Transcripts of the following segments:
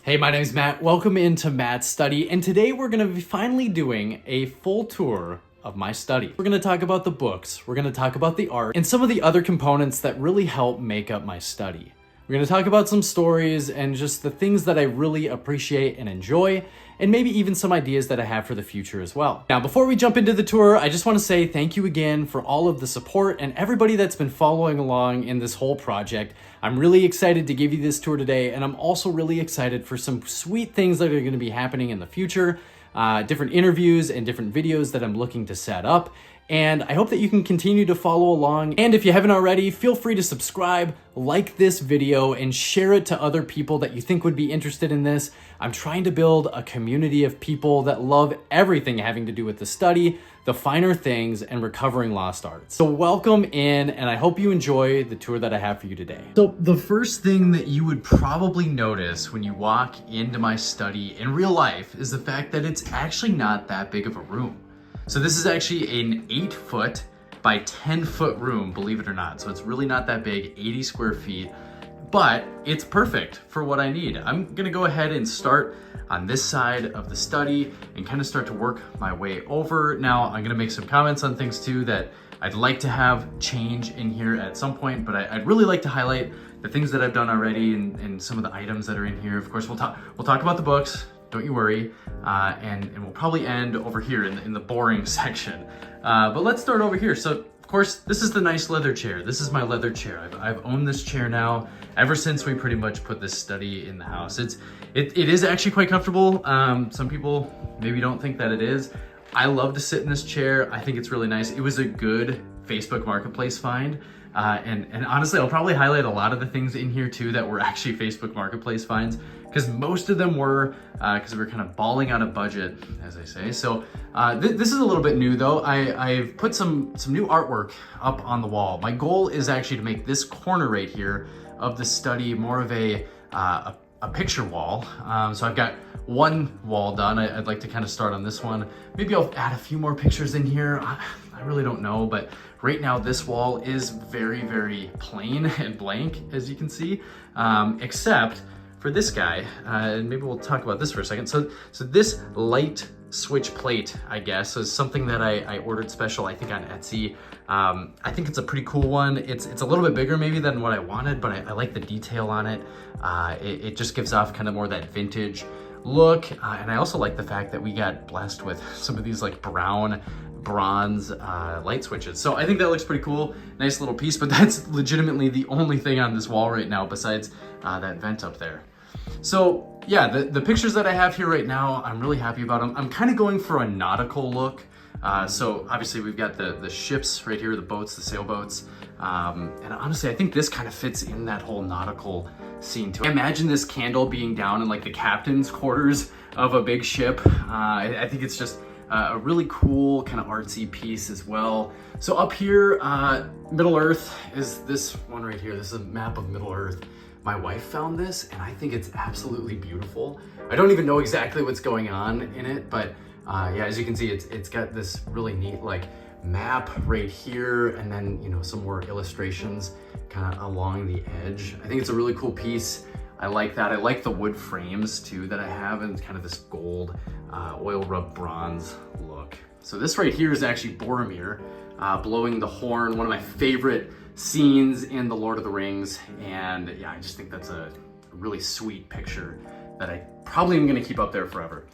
Hey, my name's Matt. Welcome into Matt's study, and today we're going to be finally doing a full tour of my study. We're going to talk about the books, we're going to talk about the art, and some of the other components that really help make up my study. We're going to talk about some stories and just the things that I really appreciate and enjoy, and maybe even some ideas that I have for the future as well. Now, before we jump into the tour, I just want to say thank you again for all of the support and everybody that's been following along in this whole project. I'm really excited to give you this tour today, and I'm also really excited for some sweet things that are going to be happening in the future, different interviews and different videos that I'm looking to set up. And I hope that you can continue to follow along. And if you haven't already, feel free to subscribe, like this video, and share it to other people that you think would be interested in this. I'm trying to build a community of people that love everything having to do with the study, the finer things, and recovering lost arts. So welcome in, and I hope you enjoy the tour that I have for you today. So the first thing that you would probably notice when you walk into my study in real life is the fact that it's actually not that big of a room. So this is actually an 8-foot by 10-foot room, believe it or not. So it's really not that big, 80 square feet, but it's perfect for what I need. I'm gonna go ahead and start on this side of the study and kind of start to work my way over. Now, I'm gonna make some comments on things too that I'd like to have change in here at some point, but I'd really like to highlight the things that I've done already and some of the items that are in here. Of course, we'll talk about the books. Don't you worry, and we'll probably end over here in the boring section. But let's start over here. So, of course, this is the nice leather chair. This is my leather chair. I've owned this chair now ever since we pretty much put this study in the house. It is actually quite comfortable. Some people maybe don't think that it is. I love to sit in this chair. I think it's really nice. It was a good Facebook Marketplace find. And honestly, I'll probably highlight a lot of the things in here too that were actually Facebook Marketplace finds, because most of them were, because we were kind of balling out of budget, as I say. So this is a little bit new though. I've put some new artwork up on the wall. My goal is actually to make this corner right here of the study more of a picture wall. So I've got one wall done. I'd like to kind of start on this one. Maybe I'll add a few more pictures in here. I really don't know, but right now this wall is very, very plain and blank, as you can see, except for this guy. And maybe we'll talk about this for a second. So this light switch plate, I guess, is something that I ordered special, I think on Etsy. I think it's a pretty cool one. It's a little bit bigger maybe than what I wanted, but I like the detail on it. It just gives off kind of more that vintage look. And I also like the fact that we got blessed with some of these like brown bronze light switches. So I think that looks pretty cool. Nice little piece, but that's legitimately the only thing on this wall right now besides that vent up there. So yeah, the pictures that I have here right now, I'm really happy about them. I'm kind of going for a nautical look. So obviously we've got the ships right here, the boats, the sailboats. And honestly, I think this kind of fits in that whole nautical scene too. Imagine this candle being down in like the captain's quarters of a big ship. I think it's just a really cool kind of artsy piece as well. So up here, Middle Earth is this one right here. This is a map of Middle Earth. My wife found this and I think it's absolutely beautiful. I don't even know exactly what's going on in it, but yeah, as you can see, it's got this really neat like map right here, and then, you know, some more illustrations kind of along the edge. I think it's a really cool piece. I like that. I like the wood frames too that I have, and kind of this gold oil rub bronze look. So this right here is actually Boromir blowing the horn, one of my favorite scenes in The Lord of the Rings. And yeah, I just think that's a really sweet picture that I probably am gonna keep up there forever.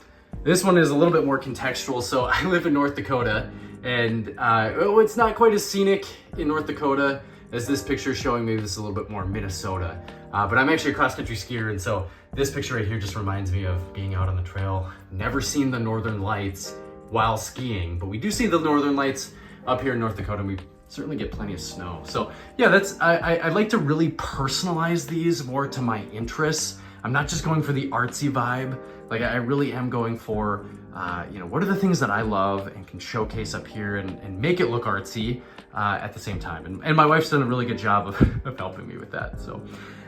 This one is a little bit more contextual. So I live in North Dakota, and it's not quite as scenic in North Dakota as this picture is showing. Maybe this is a little bit more Minnesota, but I'm actually a cross-country skier, and so this picture right here just reminds me of being out on the trail. Never seen the Northern Lights while skiing, but we do see the Northern Lights up here in North Dakota, and we certainly get plenty of snow. So yeah, I like to really personalize these more to my interests. I'm not just going for the artsy vibe. Like, I really am going for, you know, what are the things that I love and can showcase up here and make it look artsy at the same time. And my wife's done a really good job of helping me with that. So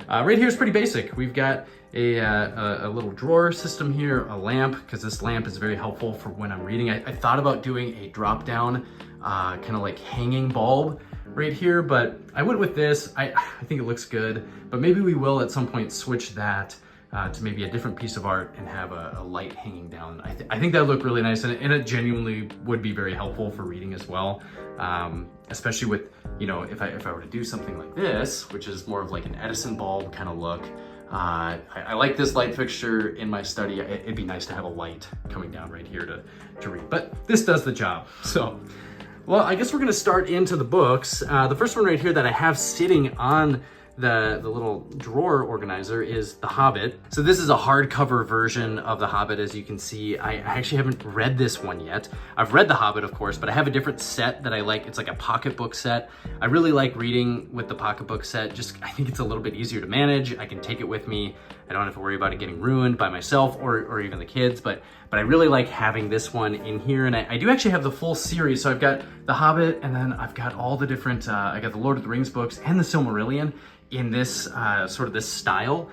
right here is pretty basic. We've got a little drawer system here, a lamp, because this lamp is very helpful for when I'm reading. I thought about doing a drop down kind of like hanging bulb right here, but I went with this. I think it looks good, but maybe we will at some point switch that to maybe a different piece of art and have a light hanging down. I think that would look really nice, and it genuinely would be very helpful for reading as well. Especially with, you know, if I were to do something like this, which is more of like an Edison bulb kind of look. I like this light fixture in my study. It'd be nice to have a light coming down right here to read, but this does the job. So, well, I guess we're gonna start into the books. The first one right here that I have sitting on the little drawer organizer is The Hobbit. So this is a hardcover version of The Hobbit. As you can see, I actually haven't read this one yet. I've read The Hobbit, of course, but I have a different set that I like. It's like a pocketbook set. I really like reading with the pocketbook set. I think it's a little bit easier to manage. I can take it with me. I don't have to worry about it getting ruined by myself or even the kids, but I really like having this one in here. And I do actually have the full series. So I've got The Hobbit, and then I've got all the different, I got the Lord of the Rings books and the Silmarillion in this sort of this style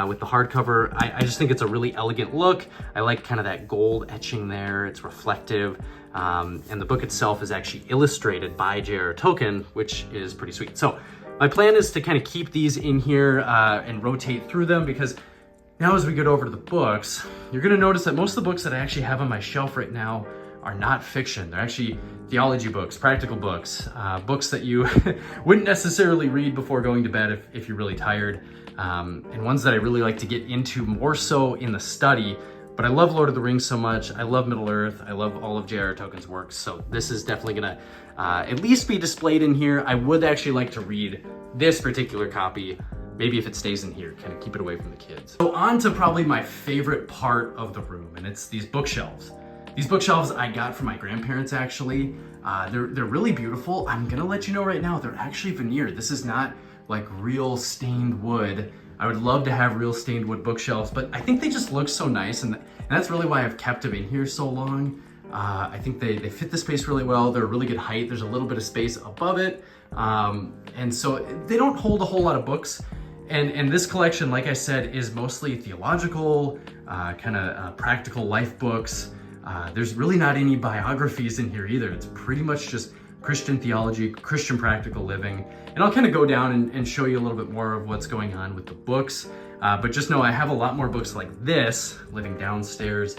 with the hardcover. I just think it's a really elegant look. I like kind of that gold etching there. It's reflective. And the book itself is actually illustrated by J.R.R. Tolkien, which is pretty sweet. So my plan is to kind of keep these in here and rotate through them, because now as we get over to the books, you're gonna notice that most of the books that I actually have on my shelf right now are not fiction. They're actually theology books, practical books, books that you wouldn't necessarily read before going to bed if you're really tired, and ones that I really like to get into more so in the study. But I love Lord of the Rings so much. I love Middle-earth. I love all of J.R.R. Tolkien's works. So this is definitely gonna at least be displayed in here. I would actually like to read this particular copy. Maybe if it stays in here, kind of keep it away from the kids. So on to probably my favorite part of the room, and it's these bookshelves. These bookshelves I got from my grandparents, actually. They're really beautiful. I'm gonna let you know right now, they're actually veneered. This is not like real stained wood. I would love to have real stained wood bookshelves, but I think they just look so nice, and that's really why I've kept them in here so long. I think they fit the space really well. They're a really good height. There's a little bit of space above it. And so they don't hold a whole lot of books. And this collection, like I said, is mostly theological, kind of practical life books. There's really not any biographies in here either. It's pretty much just Christian theology, Christian practical living. And I'll kind of go down and show you a little bit more of what's going on with the books. But just know I have a lot more books like this living downstairs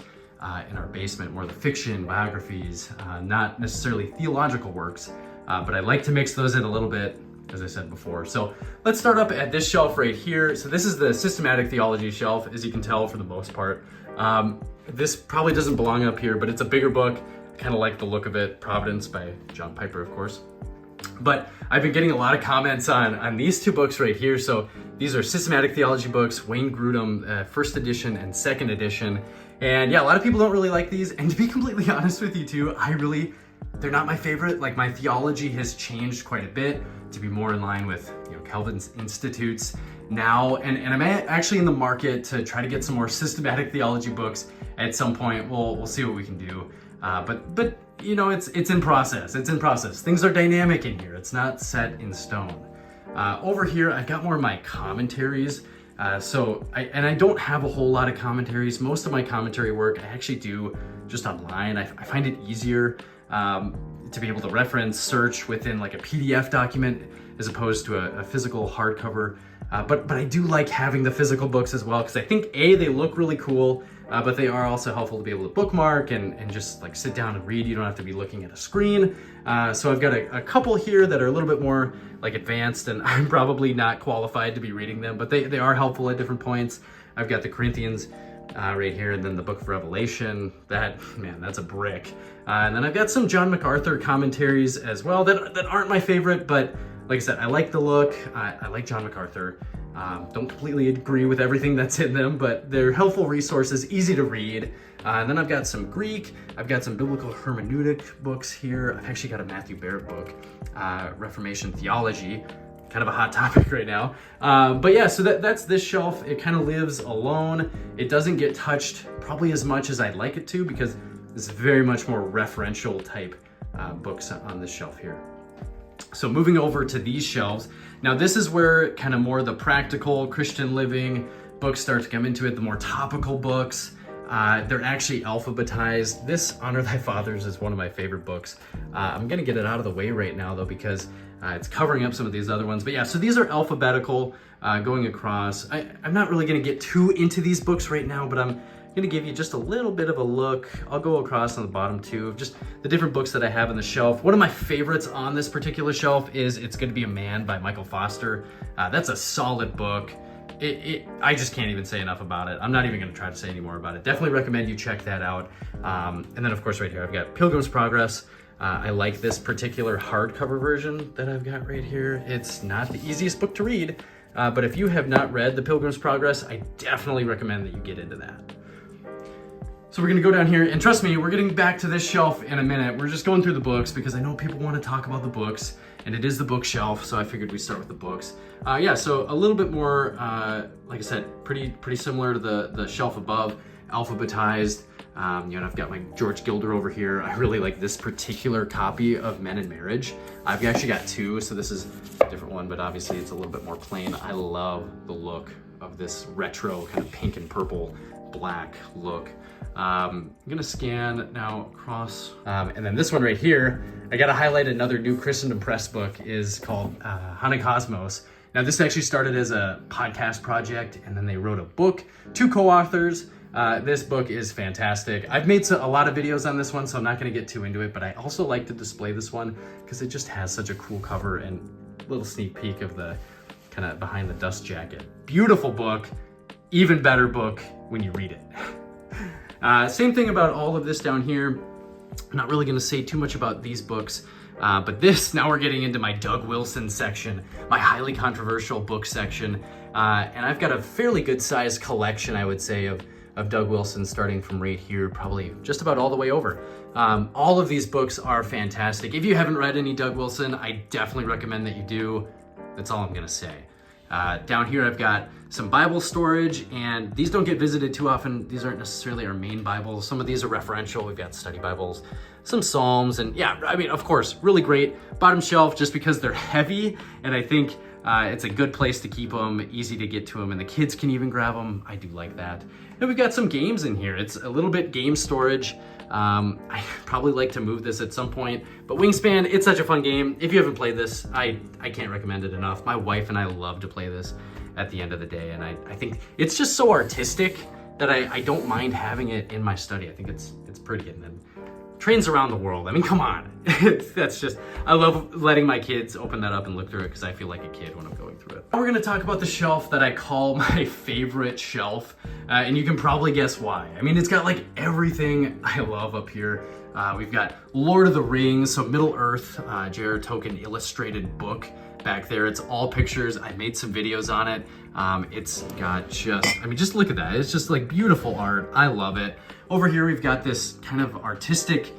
in our basement, more of the fiction, biographies, not necessarily theological works, but I like to mix those in a little bit, as I said before. So let's start up at this shelf right here. So this is the systematic theology shelf, as you can tell for the most part. This probably doesn't belong up here, but it's a bigger book. I kind of like the look of it. Providence by John Piper, of course. But I've been getting a lot of comments on these two books right here. So these are systematic theology books, Wayne Grudem, first edition and second edition. And yeah, a lot of people don't really like these. And to be completely honest with you too, they're not my favorite. Like, my theology has changed quite a bit to be more in line with, you know, Calvin's Institutes now. And I'm actually in the market to try to get some more systematic theology books at some point. We'll see what we can do. But you know, it's in process. It's in process. Things are dynamic in here. It's not set in stone. Over here, I've got more of my commentaries. So I don't have a whole lot of commentaries. Most of my commentary work I actually do just online. I find it easier to be able to reference, search within like a PDF document as opposed to a physical hardcover. But I do like having the physical books as well, because I think they look really cool, but they are also helpful to be able to bookmark and just like sit down and read. You don't have to be looking at a screen. So I've got a couple here that are a little bit more like advanced, and I'm probably not qualified to be reading them, but they are helpful at different points. I've got the Corinthians right here, and then the book of Revelation. That's a brick. And then I've got some John MacArthur commentaries as well that aren't my favorite, but like I said, I like the look. I like John MacArthur. Don't completely agree with everything that's in them, but they're helpful resources, easy to read. And then I've got some Greek. I've got some biblical hermeneutic books here. I've actually got a Matthew Barrett book, Reformation Theology. Kind of a hot topic right now. But yeah, so that's this shelf. It kind of lives alone. It doesn't get touched probably as much as I'd like it to, because it's very much more referential type books on this shelf here. So moving over to these shelves. Now this is where kind of more the practical Christian living books start to come into it, the more topical books. They're actually alphabetized. This Honor Thy Fathers is one of my favorite books. I'm gonna get it out of the way right now though, because It's covering up some of these other ones. But yeah, so these are alphabetical going across. I'm not really gonna get too into these books right now, but I'm gonna give you just a little bit of a look. I'll go across on the bottom too, of just the different books that I have on the shelf. One of my favorites on this particular shelf is It's Gonna Be a Man by Michael Foster. That's a solid book. I just can't even say enough about it. I'm not even gonna try to say any more about it. Definitely recommend you check that out. And then of course right here, I've got Pilgrim's Progress. I like this particular hardcover version that I've got right here. It's not the easiest book to read, but if you have not read The Pilgrim's Progress, I definitely recommend that you get into that. So we're gonna go down here, and trust me, we're getting back to this shelf in a minute. We're just going through the books because I know people want to talk about the books, and it is the bookshelf, so I figured we'd start with the books. Yeah, so a little bit more, like I said, pretty similar to the shelf above, alphabetized. You know, I've got my George Gilder over here. I really like this particular copy of Men in Marriage. I've actually got two, so this is a different one, but obviously it's a little bit more plain. I love the look of this retro kind of pink and purple black look. I'm gonna scan now across, and then this one right here, I gotta highlight another new Christendom Press book, is called Hanacosmos. Now this actually started as a podcast project, and then they wrote a book, 2 co-authors. This book is fantastic. I've made a lot of videos on this one, so I'm not gonna get too into it, but I also like to display this one because it just has such a cool cover and a little sneak peek of the kind of behind the dust jacket. Beautiful book, even better book when you read it. Same thing about all of this down here. I'm not really gonna say too much about these books, but now we're getting into my Doug Wilson section, my highly controversial book section. And I've got a fairly good sized collection, I would say, of Doug Wilson, starting from right here, probably just about all the way over. All of these books are fantastic. If you haven't read any Doug Wilson, I definitely recommend that you do. That's all I'm gonna say. Down here I've got some Bible storage, and these don't get visited too often. These aren't necessarily our main Bibles. Some of these are referential. We've got study Bibles, some Psalms, and yeah, I mean, of course, really great. Bottom shelf, just because they're heavy, and I think it's a good place to keep them, easy to get to them, and the kids can even grab them. I do like that. And we've got some games in here. It's a little bit game storage. I probably like to move this at some point, but Wingspan, it's such a fun game. If you haven't played this, I can't recommend it enough. My wife and I love to play this at the end of the day, and I think it's just so artistic that I don't mind having it in my study. I think it's pretty. And then Trains Around the World, I mean, come on. That's just, I love letting my kids open that up and look through it because I feel like a kid when I'm going through it. Now we're gonna talk about the shelf that I call my favorite shelf, and you can probably guess why. I mean, it's got like everything I love up here. We've got Lord of the Rings, so Middle Earth, J.R.R. Tolkien illustrated book back there. It's all pictures. I made some videos on it. It's got just look at that. It's just like beautiful art. I love it. Over here, we've got this kind of artistic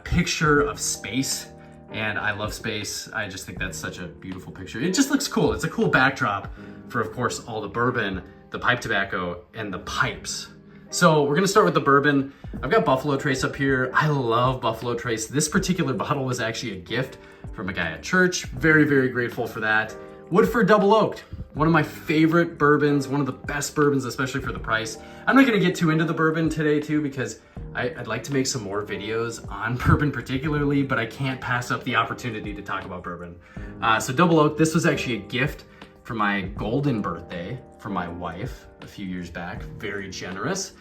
picture of space, and I love space. I just think that's such a beautiful picture. It just looks cool. It's a cool backdrop for, of course, all the bourbon, the pipe tobacco, and the pipes. So we're gonna start with the bourbon. I've got Buffalo Trace up here. I love Buffalo Trace. This particular bottle was actually a gift from a guy at church. Very, very grateful for that. Woodford Double Oaked, one of my favorite bourbons, one of the best bourbons, especially for the price. I'm not gonna get too into the bourbon today too, because I'd like to make some more videos on bourbon particularly, but I can't pass up the opportunity to talk about bourbon. So Double Oaked, this was actually a gift for my golden birthday from my wife a few years back. Very generous.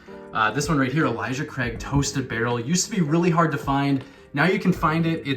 This one right here, Elijah Craig Toasted Barrel, used to be really hard to find. Now you can find it.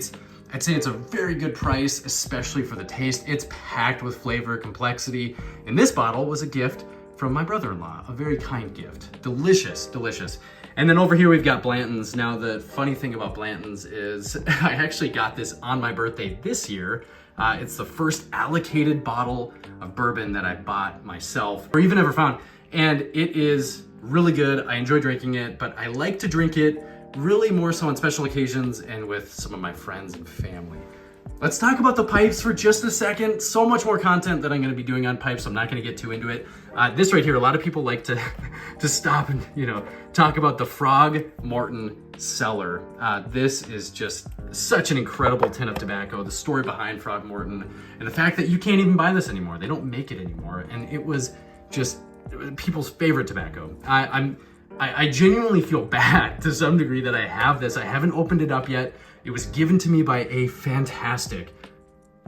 I'd say it's a very good price, especially for the taste. It's packed with flavor, complexity. And this bottle was a gift from my brother-in-law, a very kind gift. Delicious, delicious. And then over here we've got Blanton's. Now the funny thing about Blanton's is I actually got this on my birthday this year. It's the first allocated bottle of bourbon that I bought myself or even ever found. And it is really good. I enjoy drinking it, but I like to drink it really more so on special occasions and with some of my friends and family. Let's talk about the pipes for just a second. So much more content that I'm gonna be doing on pipes, so I'm not gonna get too into it. This right here, a lot of people like to stop and talk about the Frog Morton Cellar. This is just such an incredible tin of tobacco, the story behind Frog Morton, and the fact that you can't even buy this anymore. They don't make it anymore, and it was just people's favorite tobacco. I genuinely feel bad to some degree that I have this. I haven't opened it up yet. It was given to me by a fantastic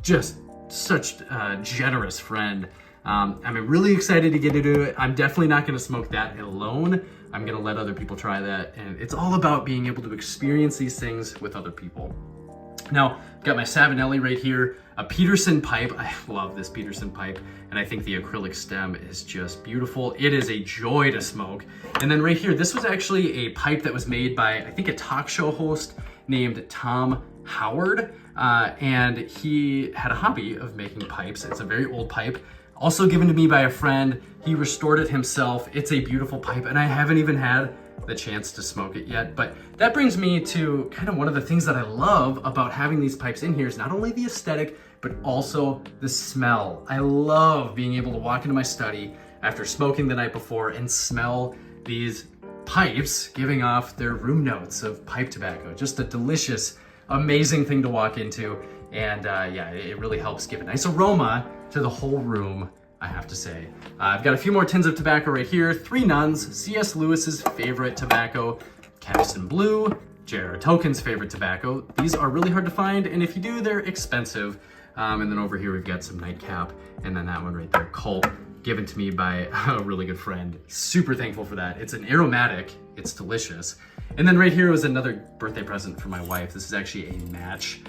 just such a generous friend. I'm really excited to get into it. I'm definitely not gonna smoke that alone. I'm gonna let other people try that. And it's all about being able to experience these things with other people. Now, I've got my Savinelli right here, a Peterson pipe. I love this Peterson pipe, and I think the acrylic stem is just beautiful. It is a joy to smoke. And then right here, this was actually a pipe that was made by, I think, a talk show host named Tom Howard, and he had a hobby of making pipes. It's a very old pipe, also given to me by a friend. He restored it himself. It's a beautiful pipe, and I haven't even had the chance to smoke it yet. But that brings me to kind of one of the things that I love about having these pipes in here is not only the aesthetic, but also the smell. I love being able to walk into my study after smoking the night before and smell these pipes giving off their room notes of pipe tobacco. Just a delicious, amazing thing to walk into. And yeah, it really helps give a nice aroma to the whole room, I have to say. I've got a few more tins of tobacco right here. 3 Nuns, C.S. Lewis's favorite tobacco, Captain Blue, J.R.R. Tolkien's favorite tobacco. These are really hard to find, and if you do, they're expensive. And then over here, we've got some Nightcap, and then that one right there, Cult, given to me by a really good friend. Super thankful for that. It's an aromatic, it's delicious. And then right here was another birthday present for my wife. This is actually a match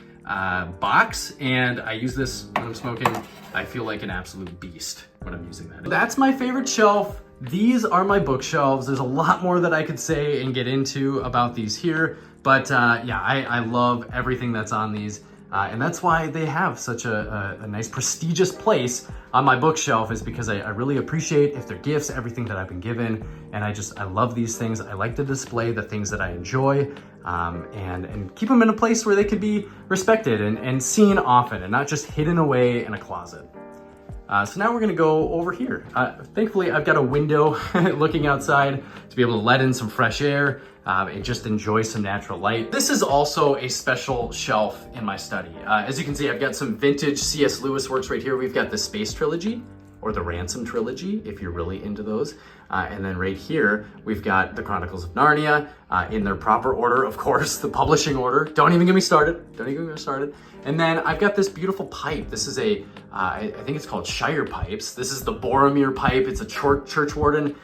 box, and I use this when I'm smoking. I feel like an absolute beast when I'm using that. That's my favorite shelf. These are my bookshelves. There's a lot more that I could say and get into about these here, but yeah, I love everything that's on these. And that's why they have such a nice prestigious place on my bookshelf, is because I really appreciate, if they're gifts, everything that I've been given. And I love these things. I like to display the things that I enjoy, and keep them in a place where they could be respected and seen often, and not just hidden away in a closet. So now we're gonna go over here. Thankfully, I've got a window looking outside to be able to let in some fresh air and just enjoy some natural light. This is also a special shelf in my study. As you can see, I've got some vintage C.S. Lewis works right here. We've got the Space Trilogy, or the Ransom Trilogy, if you're really into those. And then right here, we've got the Chronicles of Narnia in their proper order, of course, the publishing order. Don't even get me started. Don't even get me started. And then I've got this beautiful pipe. This is a, I think it's called Shire Pipes. This is the Boromir pipe. It's a church warden.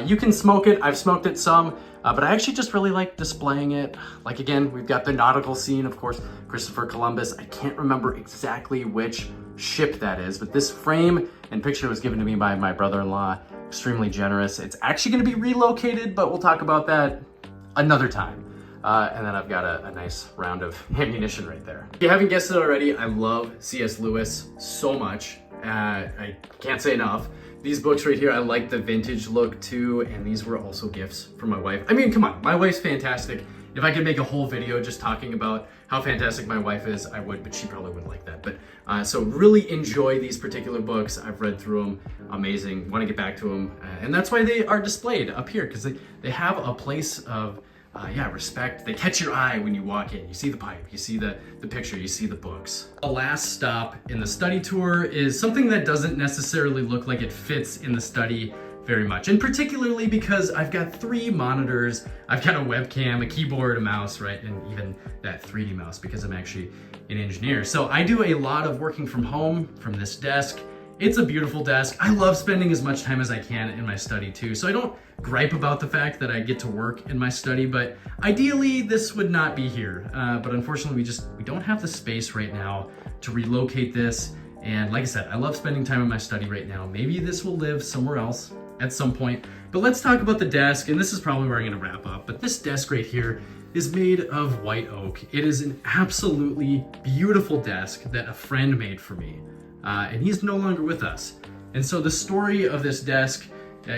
You can smoke it. I've smoked it some, but I actually just really like displaying it. Like, again, we've got the nautical scene, of course, Christopher Columbus. I can't remember exactly which ship that is, but this frame and picture was given to me by my brother-in-law. Extremely generous. It's actually going to be relocated, but we'll talk about that another time. And then I've got a nice round of ammunition right there. If you haven't guessed it already, I love C.S. Lewis so much. I can't say enough. These books right here, I like the vintage look too, and these were also gifts from my wife. I mean, come on, my wife's fantastic. If I could make a whole video just talking about how fantastic my wife is, I would, but she probably wouldn't like that. But so really enjoy these particular books. I've read through them, amazing, want to get back to them. And that's why they are displayed up here, because they have a place of yeah, respect. They catch your eye when you walk in. You see the pipe, you see the picture, you see the books. The last stop in the study tour is something that doesn't necessarily look like it fits in the study very much, and particularly because I've got 3 monitors. I've got a webcam, a keyboard, a mouse, right, and even that 3D mouse because I'm actually an engineer. So I do a lot of working from home from this desk. It's a beautiful desk. I love spending as much time as I can in my study too, so I don't gripe about the fact that I get to work in my study, but ideally this would not be here. But unfortunately we don't have the space right now to relocate this. And like I said, I love spending time in my study right now. Maybe this will live somewhere else at some point. But let's talk about the desk, and this is probably where I'm gonna wrap up. But this desk right here is made of white oak. It is an absolutely beautiful desk that a friend made for me. And he's no longer with us. And so the story of this desk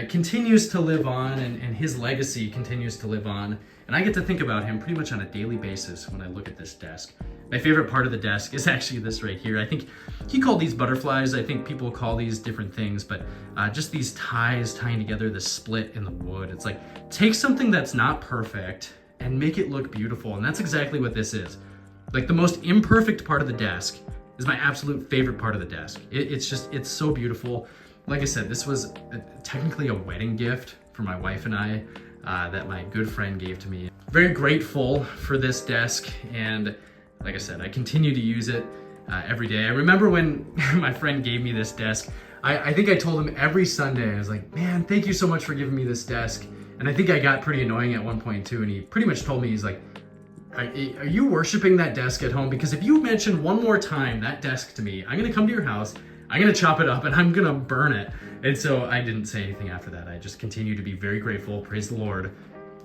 continues to live on, and his legacy continues to live on. And I get to think about him pretty much on a daily basis when I look at this desk. My favorite part of the desk is actually this right here. I think he called these butterflies. I think people call these different things, but just these ties tying together the split in the wood. It's like, take something that's not perfect and make it look beautiful. And that's exactly what this is. Like, the most imperfect part of the desk is my absolute favorite part of the desk. It's so beautiful. Like I said, this was technically a wedding gift for my wife and I that my good friend gave to me. Very grateful for this desk, and like I said, I continue to use it. every day. I remember when my friend gave me this desk, I think I told him every Sunday, I was like, man, thank you so much for giving me this desk. And I think I got pretty annoying at one point too, and he pretty much told me, he's like, are you worshiping that desk at home? Because if you mention one more time that desk to me, I'm gonna come to your house, I'm gonna chop it up, and I'm gonna burn it. And so I didn't say anything after that. I just continued to be very grateful, praise the Lord,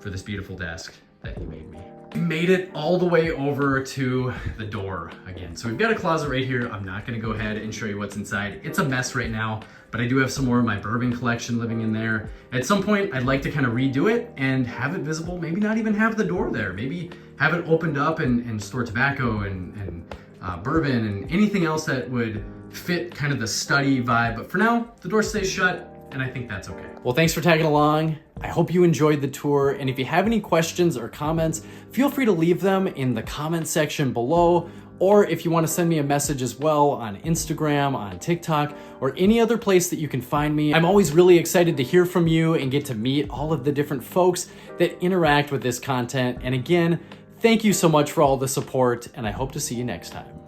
for this beautiful desk that he made me. We made it all the way over to the door again. So we've got a closet right here. I'm not gonna go ahead and show you what's inside. It's a mess right now, but I do have some more of my bourbon collection living in there. At some point, I'd like to kind of redo it and have it visible, maybe not even have the door there. Maybe have it opened up and store tobacco and bourbon and anything else that would fit kind of the study vibe. But for now, the door stays shut, and I think that's okay. Well, thanks for tagging along. I hope you enjoyed the tour, and if you have any questions or comments, feel free to leave them in the comment section below, or if you want to send me a message as well on Instagram, on TikTok, or any other place that you can find me. I'm always really excited to hear from you and get to meet all of the different folks that interact with this content. And again, thank you so much for all the support, and I hope to see you next time.